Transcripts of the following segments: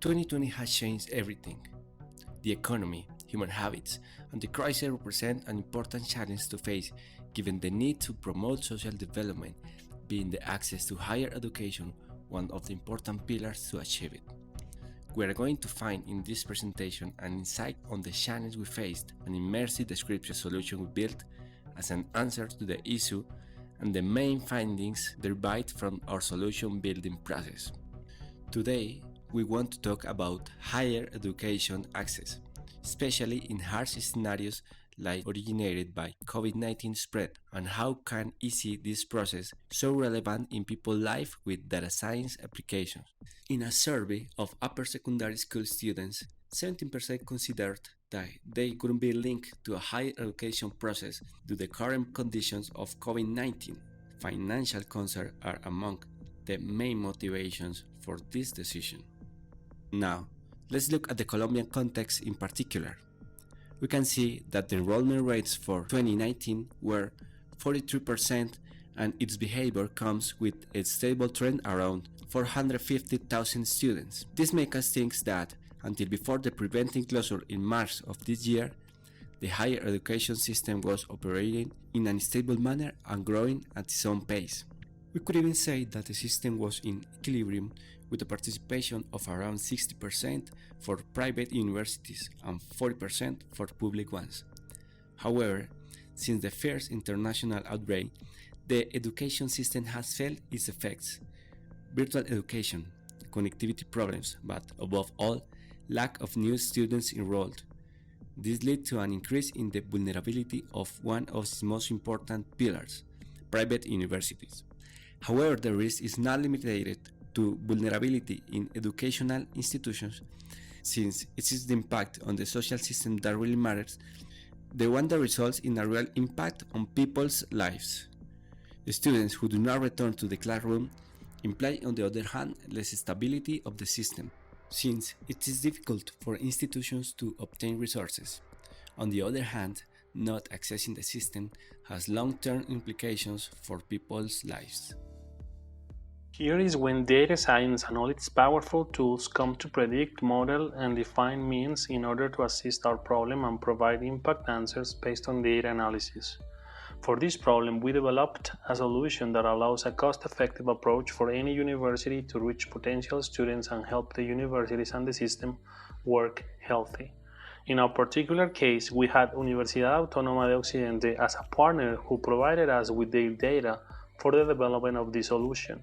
2020 has changed everything. The economy, human habits, and the crisis represent an important challenge to face given the need to promote social development, being the access to higher education one of the important pillars to achieve it. We are going to find in this presentation an insight on the challenge we faced, an immersive descriptive solution we built as an answer to the issue, and the main findings derived from our solution building process. Today, we want to talk about higher education access, especially in harsh scenarios like originated by COVID-19 spread, and how can easy this process so relevant in people's life with data science applications. In a survey of upper secondary school students, 17% considered that they couldn't be linked to a higher education process due to the current conditions of COVID-19. Financial concerns are among the main motivations for this decision. Now, let's look at the Colombian context in particular. We can see that the enrollment rates for 2019 were 43% and its behavior comes with a stable trend around 450,000 students. This makes us think that until before the preventing closure in March of this year, the higher education system was operating in an stable manner and growing at its own pace. We could even say that the system was in equilibrium with a participation of around 60% for private universities and 40% for public ones. However, since the first international outbreak, the education system has felt its effects. Virtual education, connectivity problems, but above all, lack of new students enrolled. This led to an increase in the vulnerability of one of its most important pillars, private universities. However, the risk is not limited to vulnerability in educational institutions, since it is the impact on the social system that really matters, the one that results in a real impact on people's lives. The students who do not return to the classroom imply, on the other hand, less stability of the system, since it is difficult for institutions to obtain resources. On the other hand, not accessing the system has long-term implications for people's lives. Here is when data science and all its powerful tools come to predict, model, and define means in order to assist our problem and provide impact answers based on data analysis. For this problem, we developed a solution that allows a cost-effective approach for any university to reach potential students and help the universities and the system work healthy. In our particular case, we had Universidad Autónoma de Occidente as a partner who provided us with their data for the development of the solution,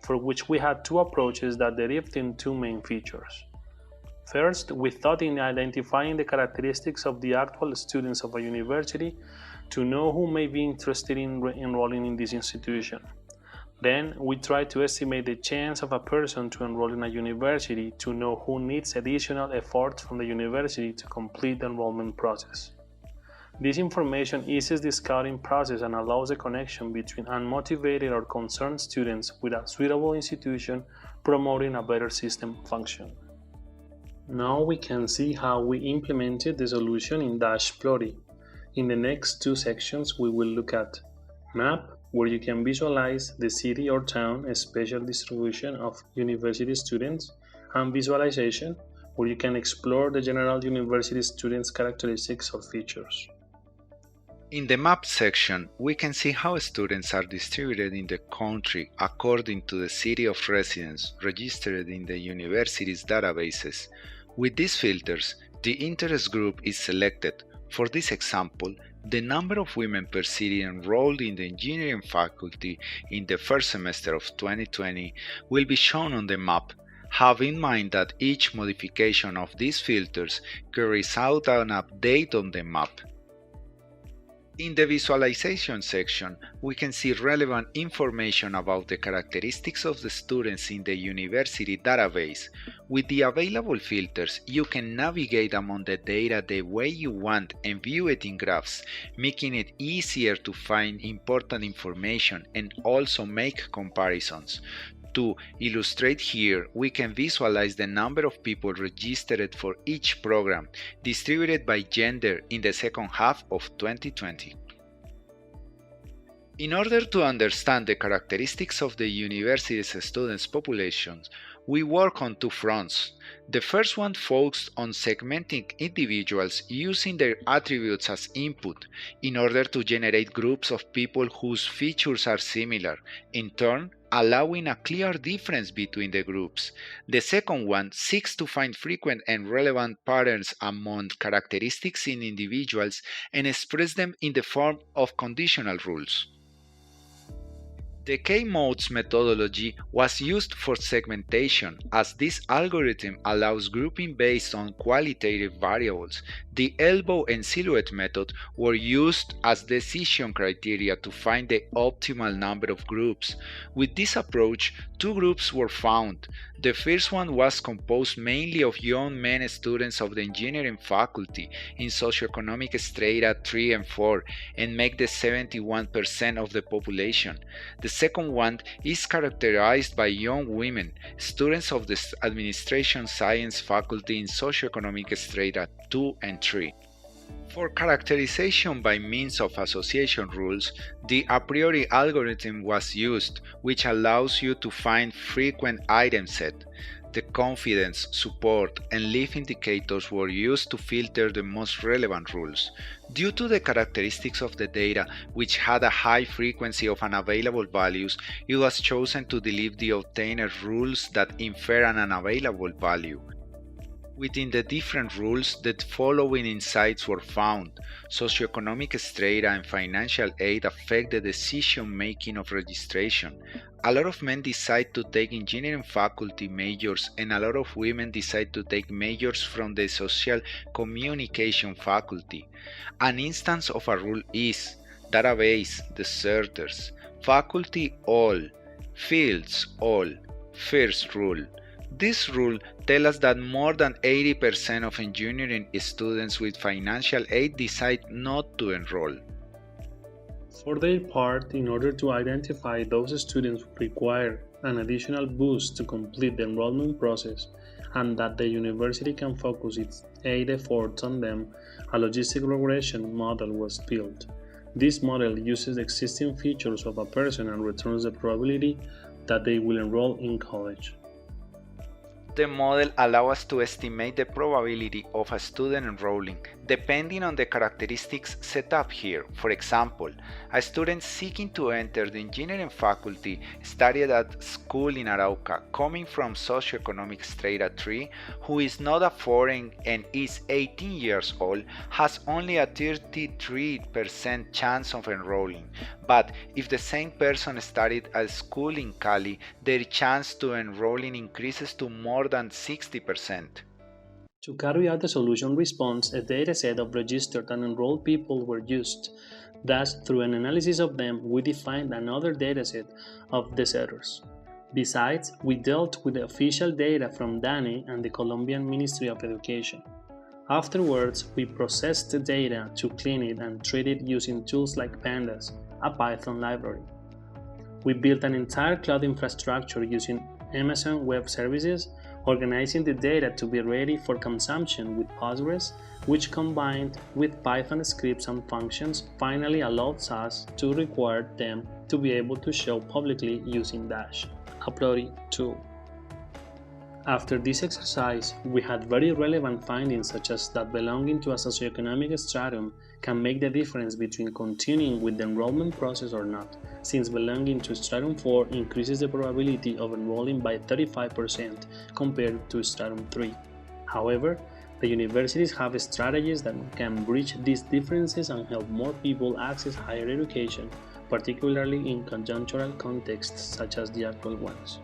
for which we had two approaches that derived in two main features. First, we thought in identifying the characteristics of the actual students of a university to know who may be interested in enrolling in this institution. Then, we tried to estimate the chance of a person to enroll in a university to know who needs additional effort from the university to complete the enrollment process. This information eases the scouting process and allows a connection between unmotivated or concerned students with a suitable institution, promoting a better system function. Now we can see how we implemented the solution in Dashplotty. In the next two sections, we will look at Map, where you can visualize the city or town, a spatial distribution of university students, and Visualization, where you can explore the general university students' characteristics or features. In the map section, we can see how students are distributed in the country according to the city of residence registered in the university's databases. With these filters, the interest group is selected. For this example, the number of women per city enrolled in the engineering faculty in the first semester of 2020 will be shown on the map. Have in mind that each modification of these filters carries out an update on the map. In the visualization section, we can see relevant information about the characteristics of the students in the university database. With the available filters, you can navigate among the data the way you want and view it in graphs, making it easier to find important information and also make comparisons. To illustrate here, we can visualize the number of people registered for each program, distributed by gender in the second half of 2020. In order to understand the characteristics of the university's students' populations, we work on two fronts. The first one focused on segmenting individuals using their attributes as input in order to generate groups of people whose features are similar, in turn allowing a clear difference between the groups. The second one seeks to find frequent and relevant patterns among characteristics in individuals and express them in the form of conditional rules. The K-modes methodology was used for segmentation, as this algorithm allows grouping based on qualitative variables. The elbow and silhouette method were used as decision criteria to find the optimal number of groups. With this approach, two groups were found. The first one was composed mainly of young men students of the engineering faculty in socioeconomic strata 3 and 4 and make the 71% of the population. The second one is characterized by young women, students of the administration science faculty in socioeconomic strata 2 and 3. For characterization by means of association rules, the a priori algorithm was used, which allows you to find frequent item set. The confidence, support, and leaf indicators were used to filter the most relevant rules. Due to the characteristics of the data, which had a high frequency of unavailable values, it was chosen to delete the obtainer rules that infer an unavailable value. Within the different rules, the following insights were found. Socioeconomic strata and financial aid affect the decision-making of registration. A lot of men decide to take engineering faculty majors, and a lot of women decide to take majors from the social communication faculty. An instance of a rule is database, deserters, faculty all, fields all, first rule. This rule tells us that more than 80% of engineering students with financial aid decide not to enroll. For their part, in order to identify those students who require an additional boost to complete the enrollment process and that the university can focus its aid efforts on them, a logistic regression model was built. This model uses the existing features of a person and returns the probability that they will enroll in college. The model allows us to estimate the probability of a student enrolling depending on the characteristics set up here. For example, a student seeking to enter the engineering faculty studied at school in Arauca, coming from socioeconomic strata 3, who is not a foreign and is 18 years old, has only a 33% chance of enrolling. But if the same person studied at school in Cali, their chance to enrolling increases to more than 60%. To carry out the solution response, a dataset of registered and enrolled people were used. Thus, through an analysis of them, we defined another dataset of deserters. Besides, we dealt with the official data from DANE and the Colombian Ministry of Education. Afterwards, we processed the data to clean it and treat it using tools like Pandas, a Python library. We built an entire cloud infrastructure using Amazon Web Services, organizing the data to be ready for consumption with Postgres, which combined with Python scripts and functions finally allows us to require them to be able to show publicly using Dash, a plotting tool. After this exercise, we had very relevant findings such as that belonging to a socioeconomic stratum can make the difference between continuing with the enrollment process or not, since belonging to stratum 4 increases the probability of enrolling by 35% compared to stratum 3. However, the universities have strategies that can bridge these differences and help more people access higher education, particularly in conjunctural contexts such as the actual ones.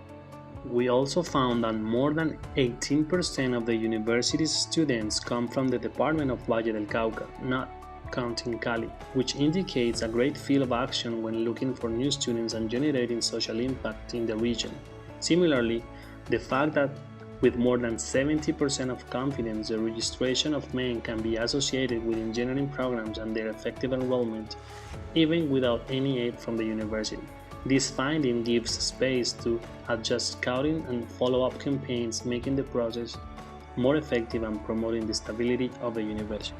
We also found that more than 18% of the university's students come from the Department of Valle del Cauca, not counting Cali, which indicates a great field of action when looking for new students and generating social impact in the region. Similarly, the fact that with more than 70% of confidence the registration of men can be associated with engineering programs and their effective enrollment, even without any aid from the university. This finding gives space to adjust scouting and follow-up campaigns, making the process more effective and promoting the stability of the university.